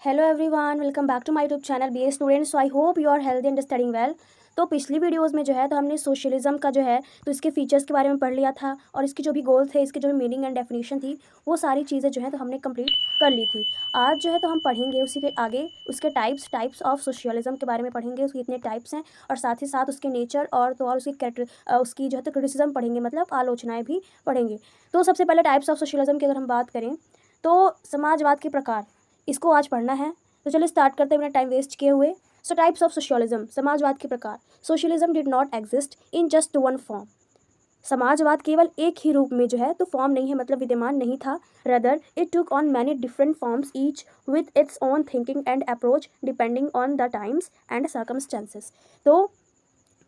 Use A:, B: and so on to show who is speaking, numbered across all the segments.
A: Hello everyone, welcome back to my YouTube channel be a student. So I hope you are healthy and studying well. तो पिछली videos में जो है तो हमने सोशलिज्म का जो है तो इसके फीचर्स के बारे में पढ़ लिया था और इसकी जो भी गोल थे, इसकी जो भी मीनिंग एंड डेफिनेशन थी, वो सारी चीज़ें जो है तो हमने कंप्लीट कर ली थी। आज जो है तो हम पढ़ेंगे उसी के आगे उसके टाइप्स ऑफ सोशलिज्म के बारे में पढ़ेंगे, उसके इतने टाइप्स हैं और साथ ही साथ उसके नेचर और तो और उसकी उसकी जो है तो क्रिटिसिज्म पढ़ेंगे, मतलब आलोचनाएँ भी पढ़ेंगे। तो सबसे पहले टाइप्स ऑफ सोशलिज्म की अगर हम बात करें तो समाजवाद के प्रकार, इसको आज पढ़ना है। तो चलिए स्टार्ट करते हैं बिना टाइम वेस्ट किए हुए। सो टाइप्स ऑफ सोशलिज्म, समाजवाद के प्रकार। Socialism did not exist in just one form. समाजवाद केवल एक ही रूप में जो है तो फॉर्म नहीं है, मतलब विद्यमान नहीं था। Rather it took on many different forms, each with its own thinking and approach depending on the times and circumstances. तो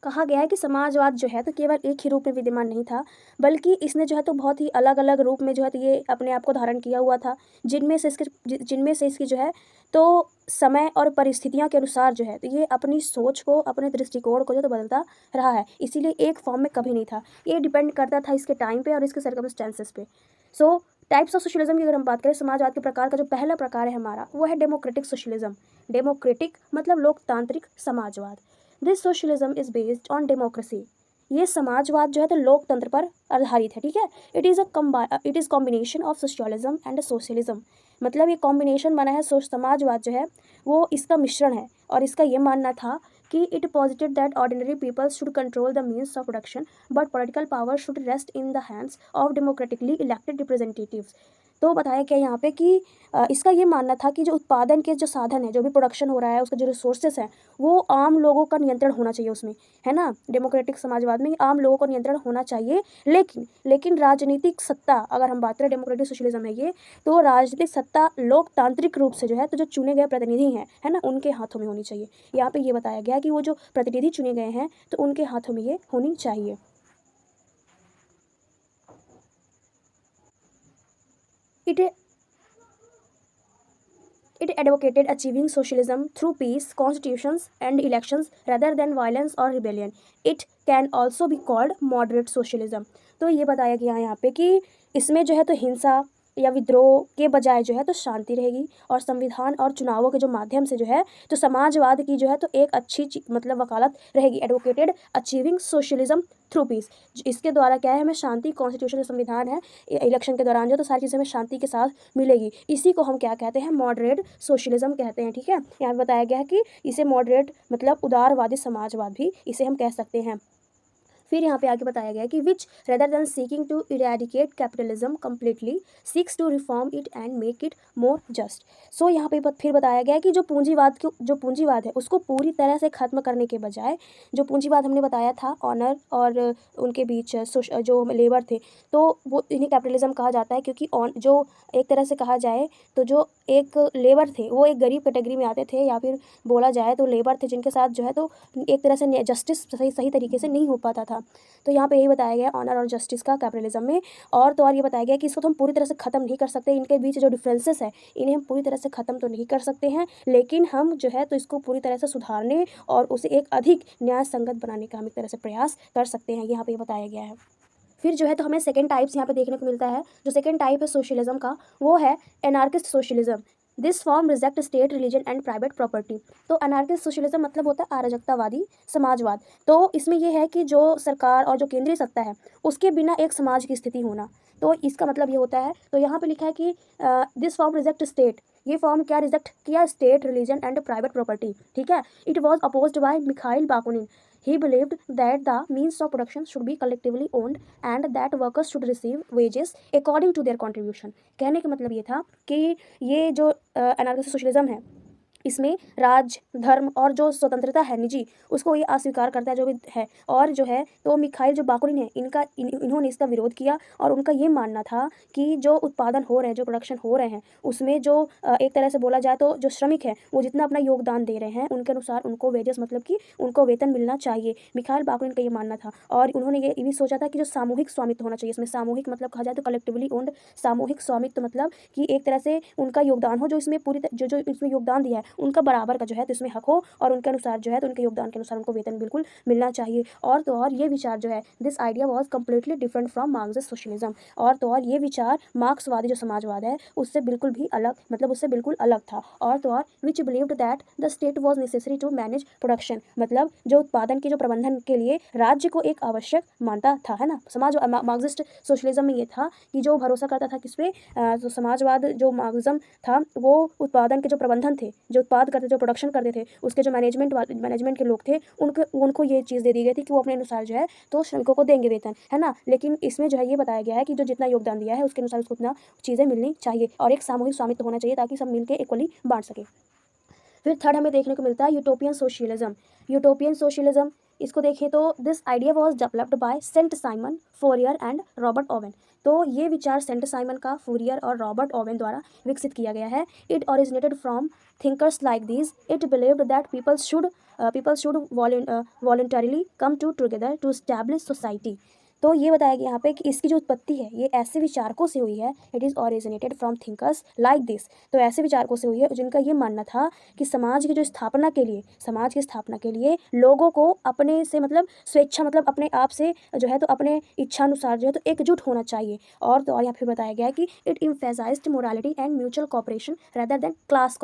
A: कहा गया है कि समाजवाद जो है तो केवल एक ही रूप में विद्यमान नहीं था, बल्कि इसने जो है तो बहुत ही अलग अलग रूप में जो है तो ये अपने आप को धारण किया हुआ था, जिनमें से इसकी जो है तो समय और परिस्थितियों के अनुसार जो है तो ये अपनी सोच को, अपने दृष्टिकोण को जो तो बदलता रहा है। इसीलिए एक फॉर्म में कभी नहीं था, ये डिपेंड करता था इसके टाइम पे और इसके सर्कमस्टेंसेस पे। सो टाइप्स ऑफ सोशलिज्म की अगर हम बात करें, समाजवाद के प्रकार का जो पहला प्रकार है हमारा, वो है डेमोक्रेटिक सोशलिज्म। डेमोक्रेटिक मतलब लोकतांत्रिक समाजवाद। This socialism is based on democracy. ये समाजवाद जो है तो लोकतंत्र पर आधारित है, ठीक है। It is combination of socialism and socialism. मतलब ये कॉम्बिनेशन बना है, समाजवाद जो है वो इसका मिश्रण है। और इसका ये मानना था कि it posited that ordinary people should control the means of production but political power should rest in the hands of democratically elected representatives. तो बताया क्या यहाँ पे कि इसका ये मानना था कि जो उत्पादन के जो साधन है, जो भी प्रोडक्शन हो रहा है, उसका जो रिसोर्सेस हैं, वो आम लोगों का नियंत्रण होना चाहिए उसमें, है ना। डेमोक्रेटिक समाजवाद में आम लोगों का नियंत्रण होना चाहिए, लेकिन राजनीतिक सत्ता, अगर हम बात करें डेमोक्रेटिक सोशलिज्म है ये, तो राजनीतिक सत्ता लोकतांत्रिक रूप से जो है तो जो चुने गए प्रतिनिधि हैं, है ना, उनके हाथों में होनी चाहिए। यहाँ पे ये बताया गया कि वो जो प्रतिनिधि चुने गए हैं तो उनके हाथों में ये होनी चाहिए। It It advocated achieving socialism through peace, constitutions, and elections rather than violence or rebellion. It can also be called moderate socialism. तो ये बताया गया है यहाँ पे कि इसमें जो है तो हिंसा या विद्रोह के बजाय जो है तो शांति रहेगी और संविधान और चुनावों के जो माध्यम से जो है तो समाजवाद की जो है तो एक अच्छी मतलब वकालत रहेगी। Advocated achieving socialism through peace. इसके द्वारा क्या है, हमें शांति, कॉन्स्टिट्यूशन संविधान है, इलेक्शन के दौरान जो तो सारी चीज़ें हमें शांति के साथ मिलेगी। इसी को हम क्या कहते हैं, मॉडरेट सोशलिज्म कहते हैं, ठीक है। यहाँ पे बताया गया है कि इसे मॉडरेट मतलब उदारवादी समाजवाद भी इसे हम कह सकते हैं। फिर यहाँ पे आगे बताया गया कि which rather than seeking to eradicate capitalism completely seeks to reform it and make it more just. So यहाँ पे फिर बताया गया कि जो पूंजीवाद है उसको पूरी तरह से खत्म करने के बजाय, जो पूंजीवाद हमने बताया था ऑनर और उनके बीच जो लेबर थे, तो वो इन्हें कैपिटलिज्म कहा जाता है, क्योंकि ऑन जो एक तरह से कहा जाए तो जो एक लेबर थे वो एक गरीब कैटेगरी में आते थे, या फिर बोला जाए तो लेबर थे जिनके साथ जो है तो एक तरह से जस्टिस सही तरीके से नहीं हो पाता था। तो यहाँ पे यही बताया गया ऑनर और जस्टिस का कैपिटलिज्म में। और तो और ये बताया गया कि इसको तो हम पूरी तरह से ख़त्म नहीं कर सकते, इनके बीच जो डिफरेंसेस है इन्हें हम पूरी तरह से ख़त्म तो नहीं कर सकते हैं, लेकिन हम जो है तो इसको पूरी तरह से सुधारने और उसे एक अधिक न्याय संगत बनाने का हम एक तरह से प्रयास कर सकते हैं, यहाँ पे बताया गया है। फिर जो है तो हमें सेकेंड टाइप्स यहाँ पे देखने को मिलता है। जो सेकेंड टाइप है सोशलिज्म का, वो है anarchist socialism. This form reject state, religion and private property. तो अनार्किस्ट सोशलिज्म मतलब होता है अराजकतावादी समाजवाद। तो इसमें यह है कि जो सरकार और जो केंद्रीय सत्ता है उसके बिना एक समाज की स्थिति होना। तो इसका मतलब ये होता है, तो यहाँ पे लिखा है कि दिस फॉर्म रिजेक्ट स्टेट। ये फॉर्म क्या रिजेक्ट किया, state, religion and private property, ठीक है। It was opposed by Mikhail Bakunin. He believed that the means of production should be collectively owned and that workers should receive wages according to their contribution. कहने का मतलब ये था कि ये जो अनार्किस्ट सोशलिज्म है इसमें राज, धर्म और जो स्वतंत्रता है निजी, उसको ये अस्वीकार करता है जो भी है। और जो है तो मिखाइल जो बाकुनिन है इन्होंने इसका विरोध किया और उनका ये मानना था कि जो उत्पादन हो रहे हैं, जो प्रोडक्शन हो रहे हैं, उसमें जो एक तरह से बोला जाए तो जो श्रमिक है वो जितना अपना योगदान दे रहे हैं उनके अनुसार उनको वेजेस मतलब कि उनको वेतन मिलना चाहिए। मिखाइल बाकुनिन का ये मानना था। और उन्होंने ये भी सोचा था कि जो सामूहिक स्वामित्व होना चाहिए, इसमें सामूहिक मतलब कहा जाए तो कलेक्टिवली ओन्ड, सामूहिक स्वामित्व मतलब कि एक तरह से उनका योगदान हो, जो इसमें जो इसमें योगदान दिया है उनका बराबर का जो है तो इसमें हक हो और उनके अनुसार जो है तो उनके योगदान के अनुसार उनको वेतन बिल्कुल मिलना चाहिए। और तो और ये विचार जो है this idea was completely different from Marxist socialism. और तो और ये विचार मार्क्सवादी जो समाजवाद है उससे बिल्कुल भी अलग, मतलब उससे बिल्कुल अलग था। और तो और which believed that the state was necessary to manage production, मतलब जो उत्पादन के जो प्रबंधन के लिए राज्य को एक आवश्यक मानता था, है ना। मार्क्सिस्ट सोशलिज्म में ये था कि जो भरोसा करता था किस पे, जो समाजवाद जो मार्क्सिज्म था वो उत्पादन के जो प्रबंधन थे, जो उत्पाद करते, जो प्रोडक्शन करते थे, उसके जो मैनेजमेंट के लोग थे उनको ये चीज़ दे दी गई थी कि वो अपने अनुसार जो है तो श्रमिकों को देंगे वेतन, है ना। लेकिन इसमें जो है ये बताया गया है कि जो जितना योगदान दिया है उसके अनुसार उसको उतना चीज़ें मिलनी चाहिए और एक सामूहिक स्वामित्व होना चाहिए ताकि सब मिलकर इक्वली बांट सके। फिर थर्ड हमें देखने को मिलता है यूटोपियन सोशलिज्म। यूटोपियन सोशलिज्म, इसको देखें तो this idea was developed by Saint Simon, Fourier and Robert Owen. तो ये विचार सेंट साइमन का, फोरियर और रॉबर्ट ओवेन द्वारा विकसित किया गया है। It originated from thinkers like these. It believed that people should voluntarily come together to establish society। तो ये बताया गया यहाँ पे कि इसकी जो उत्पत्ति है ये ऐसे विचारकों से हुई है। It is originated from thinkers like this. तो ऐसे विचारकों से हुई है जिनका ये मानना था कि समाज की स्थापना के लिए लोगों को अपने से मतलब स्वेच्छा, मतलब अपने आप से जो है तो अपने इच्छा अनुसार जो है तो एकजुट होना चाहिए। और तो और यहाँ फिर बताया गया है कि it emphasised morality and mutual cooperation rather than class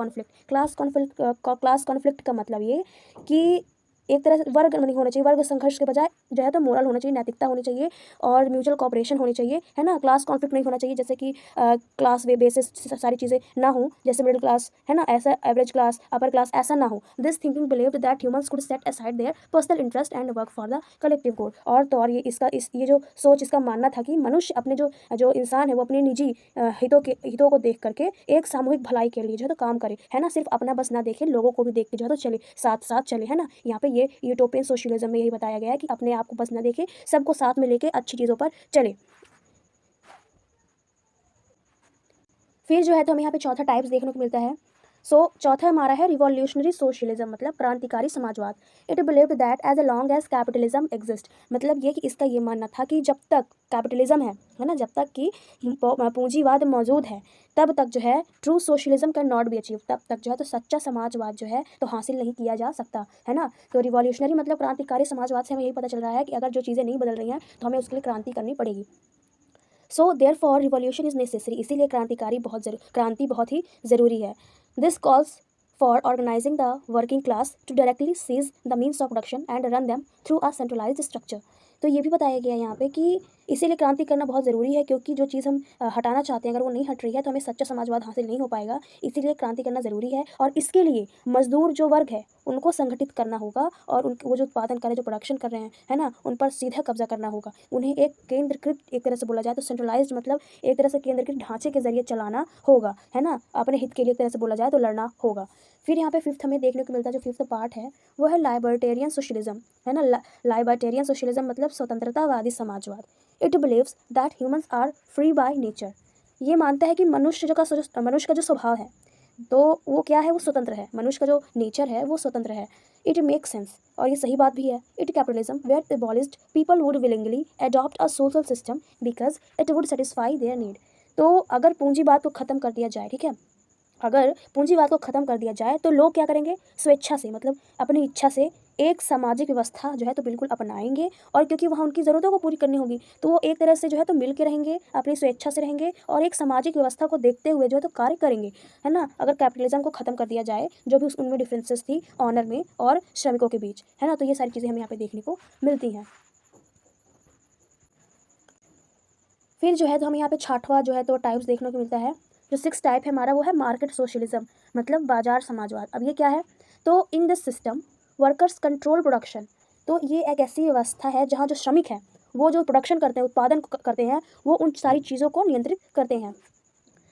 A: conflict का मतलब ये कि एक तरह से वर्ग नहीं होना चाहिए, वर्ग संघर्ष के बजाय जो है तो मोरल होना चाहिए, नैतिकता होनी चाहिए और म्यूचुअल कॉपरेशन होनी चाहिए, है ना। क्लास कॉन्फ्लिक्ट नहीं होना चाहिए, जैसे कि क्लास बेसिस सारी चीज़ें ना हो, जैसे मिडिल क्लास, है ना, ऐसा एवरेज क्लास, अपर क्लास, ऐसा ना हो। This thinking believed that humans could set aside their personal interest and work for the collective good. और तो और ये जो सोच, इसका मानना था कि मनुष्य अपने जो इंसान है वो अपने निजी हितों को देख करके एक सामूहिक भलाई के लिए जो है तो काम करे, है ना। सिर्फ अपना बस ना देखे, लोगों को भी देख के जो है तो चले, साथ साथ चले, है ना। यहाँ पे ये यूटोपियन सोशलिज्म में यही बताया गया है कि अपने आप को बस ना देखे, सबको साथ में लेके अच्छी चीज़ों पर चले। फिर जो है तो हमें यहाँ पे चौथा टाइप्स देखने को मिलता है। चौथा हमारा है रिवॉल्यूशनरी सोशलिज्म, मतलब क्रांतिकारी समाजवाद। It believed that as long as capitalism exist, मतलब ये कि इसका ये मानना था कि जब तक कैपिटलिज्म है ना, जब तक कि पूंजीवाद मौजूद है तब तक जो है true socialism can not be achieve, तब तक जो है तो सच्चा समाजवाद जो है तो हासिल नहीं किया जा सकता, है ना। तो रिवॉल्यूशनरी मतलब क्रांतिकारी समाजवाद से हमें यही पता चल रहा है कि अगर जो चीज़ें नहीं बदल रही हैं तो हमें उसके लिए क्रांति करनी पड़ेगी। So therefore revolution is necessary, इसीलिए क्रांति बहुत ही ज़रूरी है। This calls for organizing the working class to directly seize the means of production and run them through a centralized structure. तो ये भी बताया गया यहाँ पे कि इसीलिए क्रांति करना बहुत ज़रूरी है, क्योंकि जो चीज़ हम हटाना चाहते हैं अगर वो नहीं हट रही है तो हमें सच्चा समाजवाद हासिल नहीं हो पाएगा। इसीलिए क्रांति करना ज़रूरी है और इसके लिए मजदूर जो वर्ग है उनको संगठित करना होगा और उन वो जो उत्पादन कर रहे हैं, जो प्रोडक्शन कर रहे हैं, है ना, उन पर सीधा कब्जा करना होगा। उन्हें एक केंद्रीकृत, एक तरह से बोला जाए तो सेंट्रलाइज्ड, मतलब एक तरह से केंद्रीकृत ढांचे के जरिए चलाना होगा, है ना। अपने हित के लिए एक तरह से बोला जाए तो लड़ना होगा। फिर यहाँ पे फिफ्थ हमें देखने को मिलता है, जो फिफ्थ पार्ट है वो है लाइबर्टेरियन सोशलिज्म, है ना। लाइबर्टेरियन सोशलिज्म मतलब स्वतंत्रतावादी समाजवाद। It believes that humans are free by nature. ये मानता है कि मनुष्य का जो स्वभाव है तो वो क्या है, वो स्वतंत्र है, मनुष्य का जो नेचर है वो स्वतंत्र है। इट मेक सेंस, और ये सही बात भी है। It capitalism were abolished people would willingly adopt a social system because it would satisfy their need. तो अगर पूंजीवाद को ख़त्म कर दिया जाए, ठीक है, अगर पूंजीवाद को ख़त्म कर दिया जाए तो लोग क्या करेंगे, स्वेच्छा से, मतलब अपनी इच्छा से एक सामाजिक व्यवस्था जो है तो बिल्कुल अपनाएंगे। और क्योंकि वहाँ उनकी ज़रूरतों को पूरी करनी होगी तो वो एक तरह से जो है तो मिल के रहेंगे, अपनी स्वेच्छा से रहेंगे और एक सामाजिक व्यवस्था को देखते हुए जो है तो कार्य करेंगे, है ना। अगर कैपिटलिज्म को ख़त्म कर दिया जाए, जो भी उनमें डिफरेंसेस थी ऑनर में और श्रमिकों के बीच, है ना, तो ये सारी चीज़ें हमें यहाँ पे देखने को मिलती हैं। फिर जो है तो हमें यहाँ पे छठवां जो है तो टाइप्स देखने को मिलता है। जो सिक्स टाइप है हमारा वो है मार्केट सोशलिज्म, मतलब बाजार समाजवाद। अब ये क्या है, तो in this system workers control production. तो ये एक ऐसी व्यवस्था है जहाँ जो श्रमिक हैं वो जो प्रोडक्शन करते हैं, उत्पादन करते हैं, वो उन सारी चीज़ों को नियंत्रित करते हैं।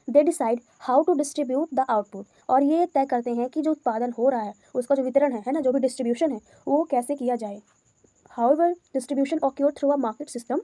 A: They decide how to distribute the output, और ये तय करते हैं कि जो उत्पादन हो रहा है उसका जो वितरण है ना, जो भी डिस्ट्रीब्यूशन है वो कैसे किया जाए। However distribution occur through a market system.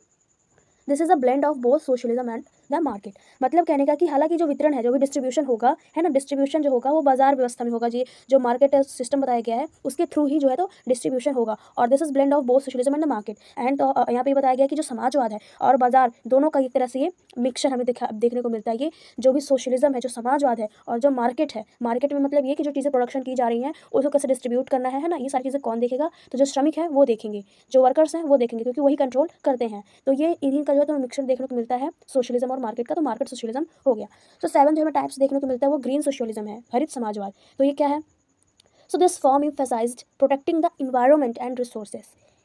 A: This is a blend of both socialism and the market. मतलब कहने का कि हालांकि जो वितरण है, जो भी डिस्ट्रीब्यूशन होगा, है ना, डिस्ट्रीब्यूशन जो होगा वो बाजार व्यवस्था में होगा जी, जो मार्केट सिस्टम बताया गया है उसके थ्रू ही जो है तो डिस्ट्रीब्यूशन होगा। और this is blend of both socialism and the market. And तो यहाँ पे बताया गया कि जो समाजवाद है और बाजार दोनों का एक तरह से ये मिक्सचर हमें देखने को मिलता है। ये जो भी सोशलिज्म है, जो समाजवाद है, और जो मार्केट है, मार्केट में मतलब ये कि जो चीज़ें प्रोडक्शन की जा रही हैं उसको कैसे डिस्ट्रीब्यूट करना है ना, ये सारी चीज़ें कौन देखेगा? तो जो श्रमिक है वो देखेंगे, जो वर्कर्स हैं वो देखेंगे, क्योंकि वही कंट्रोल करते हैं। तो ये इन्हीं का जो है तो मिक्सचर देखने को मिलता है सोशलिज्म और मार्केट का, तो मार्केट सोशलिज्म हो गया। तो 7 जो हमें टाइप्स देखने को मिलता है वो ग्रीन सोशलिज्म है, हरित समाजवाद। तो ये क्या है? So this form emphasized protecting the environment and resources.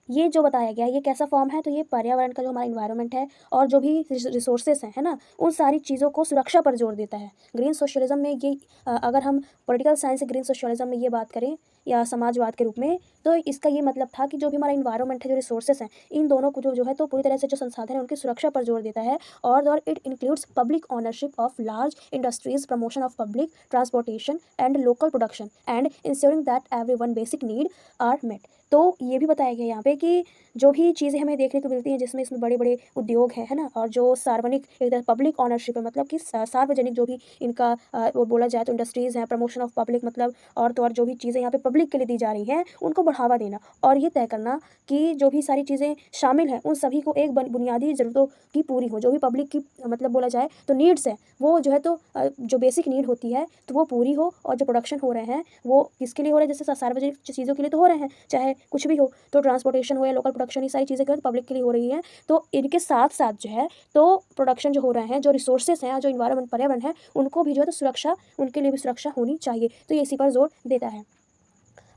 A: ये जो बताया गया है ये कैसा फॉर्म है? तो ये पर्यावरण का जो हमारा इन्वायरमेंट है और जो भी रिसोर्सेज हैं, है ना, उन सारी चीज़ों को सुरक्षा पर जोर देता है। ग्रीन सोशलिज्म में ये अगर हम पॉलिटिकल साइंस से ग्रीन सोशलिज्म में ये बात करें या समाजवाद के रूप में, तो इसका ये मतलब था कि जो भी हमारा इन्वायरमेंट है, जो रिसोर्सेज हैं, इन दोनों को जो है तो पूरी तरह से जो संसाधन है उनकी सुरक्षा पर जोर देता है। और it includes public ownership of large industries, promotion of public transportation and local production and ensuring that every one basic need are met. तो ये भी बताया गया यहाँ पे कि जो भी चीज़ें हमें देखने को मिलती हैं जिसमें इसमें बड़े बड़े उद्योग हैं, है ना, और जो सार्वजनिक एक तरह पब्लिक ऑनरशिप है, मतलब कि सार्वजनिक जो भी इनका वो बोला जाए तो इंडस्ट्रीज़ हैं, प्रमोशन ऑफ पब्लिक मतलब और जो भी चीज़ें यहाँ पे पब्लिक के लिए दी जा रही हैं उनको बढ़ावा देना, और ये तय करना कि जो भी सारी चीज़ें शामिल हैं उन सभी को एक बुनियादी ज़रूरतों की पूरी हो, जो भी पब्लिक की मतलब बोला जाए तो नीड्स है वो जो है तो जो बेसिक नीड होती है तो वो पूरी हो, और जो प्रोडक्शन हो रहे हैं वो किसके लिए हो रहे हैं? जैसे सार्वजनिक चीज़ों के लिए तो हो रहे हैं, चाहे कुछ भी हो, तो ट्रांसपोर्टेशन हो या लोकल प्रोडक्शन, ये सारी चीज़ें जो है पब्लिक के लिए हो रही हैं। तो इनके साथ साथ जो है तो प्रोडक्शन जो हो रहे हैं, जो रिसोर्सेज हैं, जो इन्वायरमेंट पर्यावरण है, उनको भी जो है तो सुरक्षा, उनके लिए भी सुरक्षा होनी चाहिए। तो ये इसी पर जोर देता है।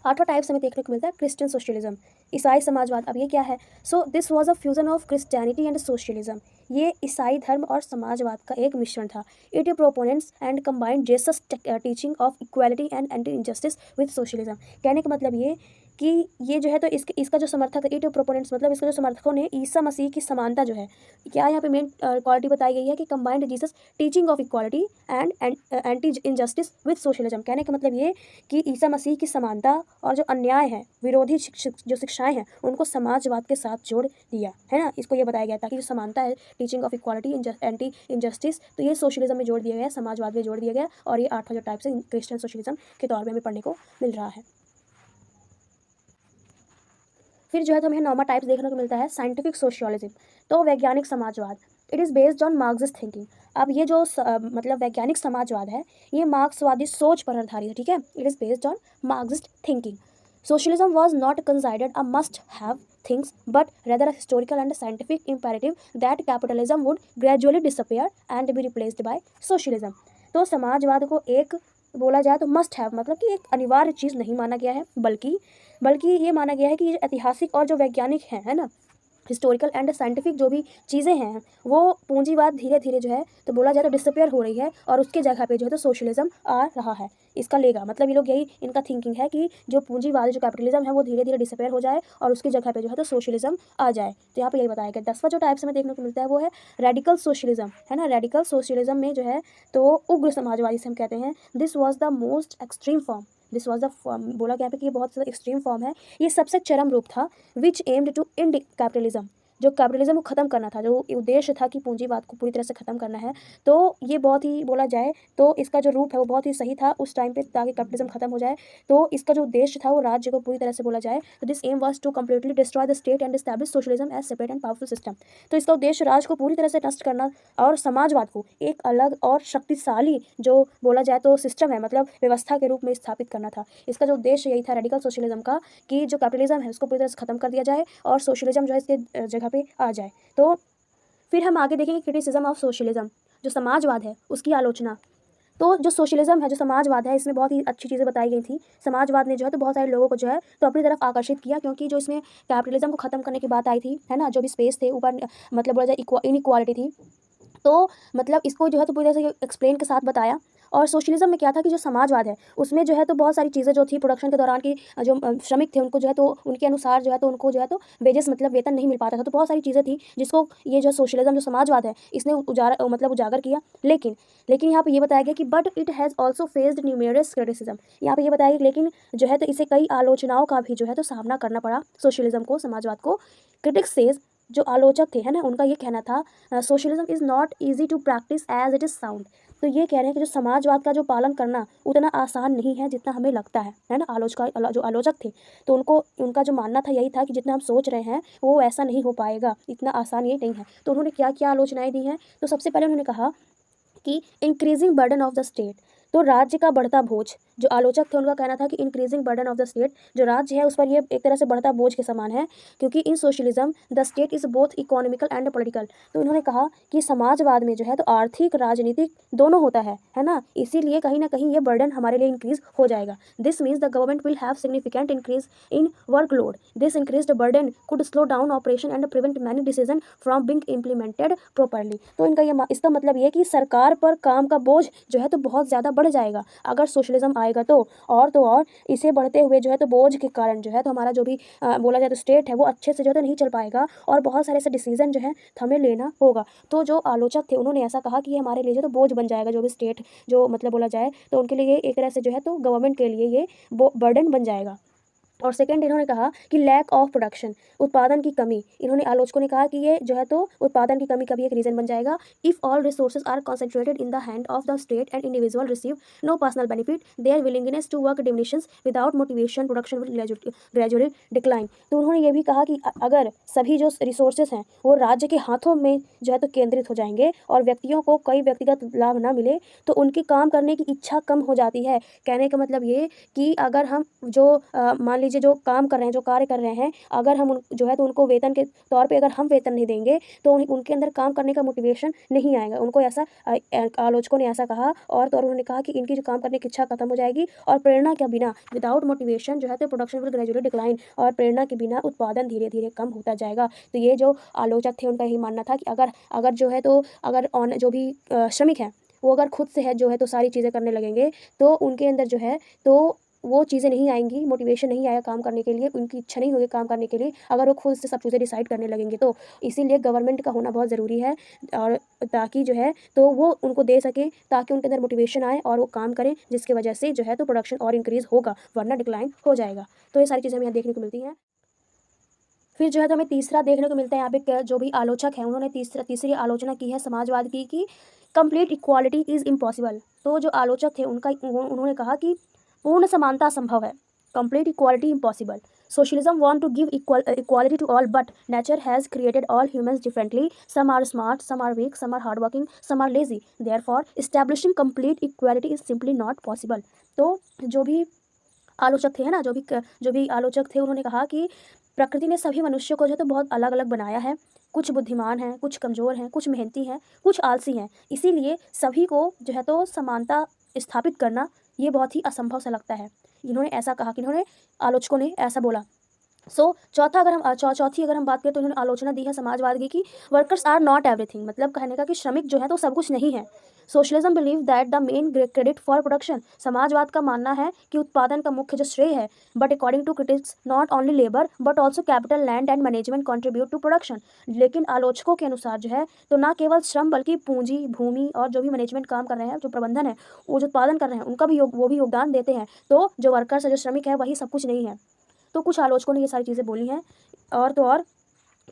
A: 8वां टाइप्स हमें देखने को मिलता है क्रिश्चियन सोशलिज्म, ईसाई समाजवाद। अब ये क्या है? So this was a fusion of Christianity and socialism. ये ईसाई धर्म और समाजवाद का एक मिश्रण था। It proponents and combined Jesus teaching of equality and anti injustice with socialism. कहने का मतलब ये कि ये जो है तो इसका जो समर्थक है, इट प्रोपोनेंट्स मतलब इसके जो समर्थकों ने ईसा मसीह की समानता जो है, क्या यहाँ पे मेन क्वालिटी बताई गई है कि combined Jesus teaching of equality and anti injustice with socialism. कहने का मतलब ये कि ईसा मसीह की समानता और जो अन्याय है, विरोधी जो शिक्षाएं हैं, उनको समाजवाद के साथ जोड़ दिया, है ना। इसको ये बताया गया था कि जो समानता है, teaching of equality, anti injustice, तो ये सोशलिज्म में जोड़ दिया गया, समाजवाद में जोड़ दिया गया, और ये 8वां जो टाइप से क्रिश्चियन सोशलिज्म के तौर में हमें पढ़ने को मिल रहा है। फिर जो है तो हमें 9वां टाइप्स देखने को मिलता है साइंटिफिक सोशियोलॉजी, तो वैज्ञानिक समाजवाद। It is based on Marxist thinking. अब ये जो मतलब वैज्ञानिक समाजवाद है, ये मार्क्सवादी सोच पर आधारित है, ठीक है। It is based on Marxist thinking. Socialism was not considered a must have things but rather a historical and scientific imperative that capitalism would gradually disappear and be replaced by socialism. तो समाजवाद को एक बोला जाए तो must have मतलब कि एक अनिवार्य चीज़ नहीं माना गया है, बल्कि ये माना गया है कि ये ऐतिहासिक और जो वैज्ञानिक हैं, है ना, हिस्टोरिकल एंड साइंटिफिक जो भी चीज़ें हैं, वो पूंजीवाद धीरे धीरे जो है तो बोला जाए तो डिसअपियर हो रही है, और उसके जगह पे जो है तो सोशलिज्म आ रहा है। इसका लेगा मतलब ये लोग यही इनका थिंकिंग है कि जो पूंजीवाद, जो कैपिटलिज्म है, वो धीरे धीरे डिसअपियर हो जाए और उसकी जगह पे जो है तो सोशलिज्म आ जाए। तो यहाँ पे यही बताया गया। 10वां जो टाइप्स हमें देखने को मिलता है वो है रेडिकल सोशलिज्म, है ना। रेडिकल सोशलिज्म में जो है तो उग्र समाजवादी से हम कहते हैं। This was the most extreme form, this was the बोला गया है कि ये बहुत ज़्यादा एक्सट्रीम फॉर्म है, ये सबसे चरम रूप था। विच एम्ड टू इंड कैपिटलिज्म, जो कैपिटलिज्म को ख़त्म करना था, जो उद्देश्य था कि पूंजीवाद को पूरी तरह से ख़त्म करना है। तो ये बहुत ही बोला जाए तो इसका जो रूप है वो बहुत ही सही था उस टाइम पे, ताकि कैपिटलिज्म ख़त्म हो जाए। तो इसका जो उद्देश्य था वो राज्य को पूरी तरह से बोला जाए तो this aim was to completely destroy the state and establish socialism as separate and powerful system. तो इसका उद्देश्य राज्य को पूरी तरह से नष्ट करना और समाजवाद को एक अलग और शक्तिशाली जो बोला जाए तो सिस्टम है, मतलब व्यवस्था के रूप में स्थापित करना था। इसका जो उद्देश्य यही था रेडिकल सोशलिज्म का, कि जो कैपिटलिज्म है उसको पूरी तरह से ख़त्म कर दिया जाए और सोशलिज्म जो है इसके जगह पे आ जाए। तो फिर हम आगे देखेंगे क्रिटिसिज्म ऑफ सोशलिज्म, जो समाजवाद है उसकी आलोचना। तो जो सोशलिज्म है, जो समाजवाद है, इसमें बहुत ही अच्छी चीज़ें बताई गई थी। समाजवाद ने जो है तो बहुत सारे लोगों को जो है तो अपनी तरफ आकर्षित किया, क्योंकि जो इसमें कैपिटलिज्म को ख़त्म करने की बात आई थी, है ना, जो भी स्पेस थे ऊपर, मतलब बोला जाए इनइक्वालिटी थी, तो मतलब इसको जो है तो पूरी तरह से एक्सप्लेन के साथ बताया। और सोशलिज्म में क्या था कि जो समाजवाद है उसमें जो है तो बहुत सारी चीज़ें जो थी प्रोडक्शन के दौरान की, जो श्रमिक थे उनको जो है तो उनके अनुसार जो है तो उनको जो है तो वेजेस मतलब वेतन नहीं मिल पाता था। तो बहुत सारी चीज़ें थी जिसको ये जो सोशलिज्म, जो समाजवाद है, इसने उजागर किया। लेकिन यहाँ पे ये बताया गया कि but it has also faced numerous criticism. यहाँ पे ये बताया गया लेकिन जो है तो इसे कई आलोचनाओं का भी जो है तो सामना करना पड़ा सोशलिज्म को, समाजवाद को। क्रिटिक्स सेज जो आलोचक थे, है ना, उनका ये कहना था socialism is not easy to practice as it is sound. तो ये कह रहे हैं कि जो समाजवाद का जो पालन करना उतना आसान नहीं है जितना हमें लगता है ना। जो आलोचक थे, तो उनका जो मानना था यही था कि जितना हम सोच रहे हैं वो ऐसा नहीं हो पाएगा, इतना आसान ये नहीं है। तो उन्होंने क्या क्या आलोचनाएं दी हैं, तो सबसे पहले उन्होंने कहा कि increasing burden of the state, तो राज्य का बढ़ता बोझ। जो आलोचक थे उनका कहना था कि increasing burden of the state, जो राज्य है उस पर ये एक तरह से बढ़ता बोझ के समान है, क्योंकि in socialism the state is both economical and political. तो इन्होंने कहा कि समाजवाद में जो है तो आर्थिक राजनीतिक दोनों होता है ना, इसीलिए कहीं ना कहीं ये बर्डन हमारे लिए इंक्रीज हो जाएगा। This means the government will have significant increase in workload. This increased burden could slow down operation and prevent many decision from being implemented properly. तो इसका मतलब ये कि सरकार पर काम का बोझ जो है तो बहुत ज़्यादा बढ़ जाएगा अगर सोशलिज्म आएगा तो और इसे बढ़ते हुए जो है तो बोझ के कारण जो है तो हमारा जो भी बोला जाए तो स्टेट है वो अच्छे से जो है तो नहीं चल पाएगा, और बहुत सारे ऐसे डिसीजन जो है हमें लेना होगा। तो जो आलोचक थे उन्होंने ऐसा कहा कि ये हमारे लिए जो तो बोझ बन जाएगा, जो भी स्टेट जो मतलब बोला जाए तो उनके लिए ये एक तरह से जो है तो गवर्नमेंट के लिए ये बर्डन बन जाएगा। और सेकंड इन्होंने कहा कि लैक ऑफ प्रोडक्शन, उत्पादन की कमी। इन्होंने आलोचकों ने कहा कि ये जो है तो उत्पादन की कमी का भी एक रीज़न बन जाएगा। If all resources are concentrated in the hand of the state and individual receive no personal benefit, their willingness to work diminishes without motivation, production will gradually decline. तो उन्होंने ये भी कहा कि अगर सभी जो रिसोर्सेज हैं वो राज्य के हाथों में जो है तो केंद्रित हो जाएंगे और व्यक्तियों को कोई व्यक्तिगत लाभ ना मिले तो उनकी काम करने की इच्छा कम हो जाती है। कहने का मतलब ये कि अगर हम जो मान लीजिए जो काम कर रहे हैं, जो कार्य कर रहे हैं, अगर हम जो है तो उनको वेतन के तौर पे अगर हम वेतन नहीं देंगे तो उनके अंदर काम करने का मोटिवेशन नहीं आएगा। उनको ऐसा आलोचकों ने ऐसा कहा। और तो उन्होंने कहा कि इनकी जो काम करने की इच्छा खत्म हो जाएगी और प्रेरणा के बिना, विदाउट मोटिवेशन जो है तो प्रोडक्शन विल ग्रेजुअली डिक्लाइन, और प्रेरणा के बिना उत्पादन धीरे धीरे कम होता जाएगा। तो ये जो आलोचक थे उनका यही मानना था कि अगर अगर जो है तो अगर जो भी श्रमिक हैं वो अगर खुद से है जो है तो सारी चीज़ें करने लगेंगे तो उनके अंदर जो है तो वो चीज़ें नहीं आएंगी, मोटिवेशन नहीं आएगा काम करने के लिए, उनकी इच्छा नहीं होगी काम करने के लिए अगर वो खुद से सब चीज़ें डिसाइड करने लगेंगे। तो इसीलिए गवर्नमेंट का होना बहुत ज़रूरी है, और ताकि जो है तो वो उनको दे सके, ताकि उनके अंदर मोटिवेशन आए और वो काम करें, जिसकी वजह से जो है तो प्रोडक्शन और इंक्रीज़ होगा, वरना डिक्लाइन हो जाएगा। तो ये सारी चीज़ें हमें यहाँ देखने को मिलती हैं। फिर जो है तो हमें तीसरा देखने को मिलता है यहाँ पे जो भी आलोचक हैं उन्होंने तीसरी आलोचना की है समाजवाद की कि कंप्लीट इक्वालिटी इज़ इम्पॉसिबल। तो जो आलोचक थे उन्होंने कहा कि पूर्ण समानता असंभव है, complete equality impossible. Socialism want to give equality to all, but nature has created all humans differently, some are smart, some are weak, some are hard working, some are lazy, therefore establishing complete equality is simply not possible. तो जो भी आलोचक थे, है ना, जो भी आलोचक थे उन्होंने कहा कि प्रकृति ने सभी मनुष्यों को जो है तो बहुत अलग अलग बनाया है, कुछ बुद्धिमान हैं, कुछ कमज़ोर हैं, कुछ मेहनती हैं, कुछ आलसी हैं, इसीलिए सभी को जो है तो समानता स्थापित करना ये बहुत ही असंभव सा लगता है। इन्होंने ऐसा कहा कि आलोचकों ने ऐसा बोला। चौथी अगर हम बात करें तो इन्होंने आलोचना दी है समाजवाद की कि वर्कर्स आर नॉट एवरीथिंग, मतलब कहने का कि श्रमिक जो है तो सब कुछ नहीं है। Socialism believe that the main credit for production, समाजवाद का मानना है कि उत्पादन का मुख्य जो श्रेय है, but according to critics not only labour but also capital, land and management contribute to production. लेकिन आलोचकों के अनुसार जो है तो ना केवल श्रम बल्कि पूंजी, भूमि और जो भी मैनेजमेंट काम कर रहे हैं, जो प्रबंधन है, वो जो उत्पादन कर रहे हैं, उनका भी वो भी योगदान देते हैं। तो जो वर्कर्स है, जो श्रमिक है, वही सब कुछ नहीं है। तो कुछ आलोचकों ने ये सारी चीज़ें बोली हैं। और तो और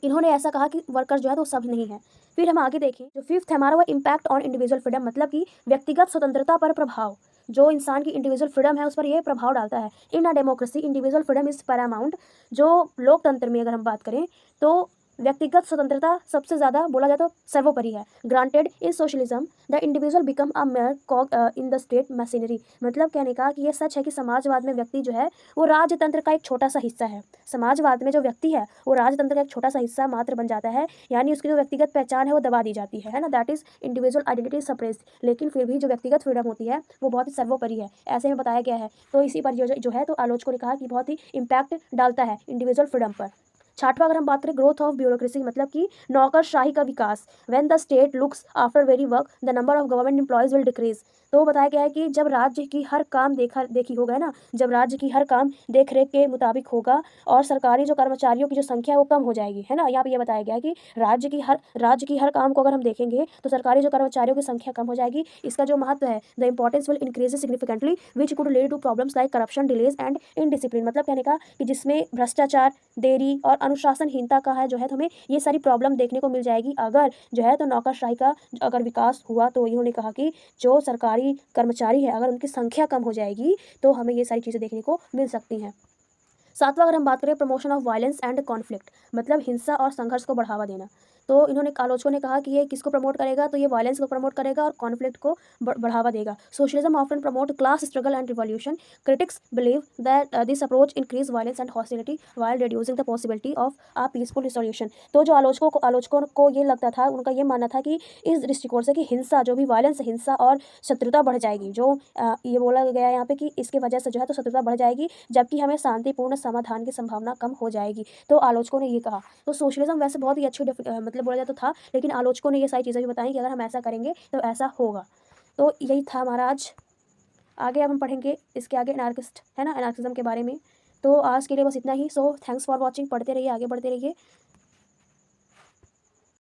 A: इन्होंने ऐसा कहा कि वर्कर्स जो है तो सब नहीं है। फिर हम आगे देखें, जो फिफ्थ है हमारा, वो इम्पैक्ट ऑन इंडिविजुअल फ्रीडम, मतलब कि व्यक्तिगत स्वतंत्रता पर प्रभाव। जो इंसान की इंडिविजुअल फ्रीडम है उस पर यह प्रभाव डालता है। In a democracy individual freedom is paramount. जो लोकतंत्र में अगर हम बात करें तो व्यक्तिगत स्वतंत्रता सबसे ज़्यादा बोला जाए तो सर्वोपरि है। Granted in socialism the individual become a mayor कॉग in the state machinery, मतलब कहने का कि ये सच है कि समाजवाद में व्यक्ति जो है वो राजतंत्र का एक छोटा सा हिस्सा है। समाजवाद में जो व्यक्ति है वो राजतंत्र का एक छोटा सा हिस्सा मात्र बन जाता है, यानी उसकी जो व्यक्तिगत पहचान है वो दबा दी जाती है ना, that is individual identity suppressed. लेकिन फिर भी जो व्यक्तिगत फ्रीडम होती है वो बहुत ही सर्वोपरि है, ऐसे में बताया गया है। तो इसी पर जो है तो आलोचकों ने कहा कि बहुत ही इम्पैक्ट डालता है इंडिविजुअल फ्रीडम पर। छठवां अगर हम बात करें, ग्रोथ ऑफ ब्यूरोक्रेसी, मतलब कि नौकरशाही का विकास। When the state looks after very work the number of government employees will decrease. तो बताया गया है कि जब राज्य की हर काम देखी होगा ना, जब राज्य की हर काम देख रेख के मुताबिक होगा और सरकारी जो कर्मचारियों की जो संख्या है वो कम हो जाएगी, है ना। यहाँ पे ये बताया गया है कि राज्य की हर काम को अगर हम देखेंगे तो सरकारी जो कर्मचारियों की संख्या कम हो जाएगी। इसका जो महत्व है, the importance will increase significantly which could lead to problems like corruption, delays and indiscipline, मतलब कहने का कि जिसमें भ्रष्टाचार, देरी और अनुशासनहीनता का है जो है, तो हमें ये सारी प्रॉब्लम देखने को मिल जाएगी अगर जो है तो नौकरशाही का अगर विकास हुआ। तो इन्होंने कहा कि जो सरकारी कर्मचारी है अगर उनकी संख्या कम हो जाएगी तो हमें ये सारी चीज़ें देखने को मिल सकती हैं। सातवां अगर हम बात करें, promotion of violence and conflict, मतलब हिंसा और संघर्ष को बढ़ावा देना। तो इन्होंने, आलोचकों ने कहा कि ये किसको प्रमोट करेगा, तो ये वायलेंस को प्रमोट करेगा और कॉन्फ्लिक्ट को बढ़ावा देगा। Socialism often promote class struggle and revolution. Critics believe that this approach increase violence and hostility while reducing the possibility of a peaceful resolution. तो जो आलोचकों को ये लगता था, उनका ये मानना था कि इस दृष्टिकोण से कि हिंसा, जो भी वायलेंस, हिंसा और शत्रुता बढ़ जाएगी। जो ये बोला गया है यहाँ पे कि इसकी वजह से जो है तो शत्रुता बढ़ जाएगी, जबकि हमें शांतिपूर्ण समाधान की संभावना कम हो जाएगी। तो आलोचकों ने ये कहा। तो सोशलिज्म वैसे बहुत ही अच्छी मतलब बोला जाता था, लेकिन आलोचकों ने ये सारी चीज़ें भी बताई कि अगर हम ऐसा करेंगे तो ऐसा होगा। तो यही था हमारा आज। आगे अब हम पढ़ेंगे इसके आगे एनार्किस्ट है ना, एनार्किज्म के बारे में। तो आज के लिए बस इतना ही। So thanks for watching. पढ़ते रहिए, आगे बढ़ते रहिए।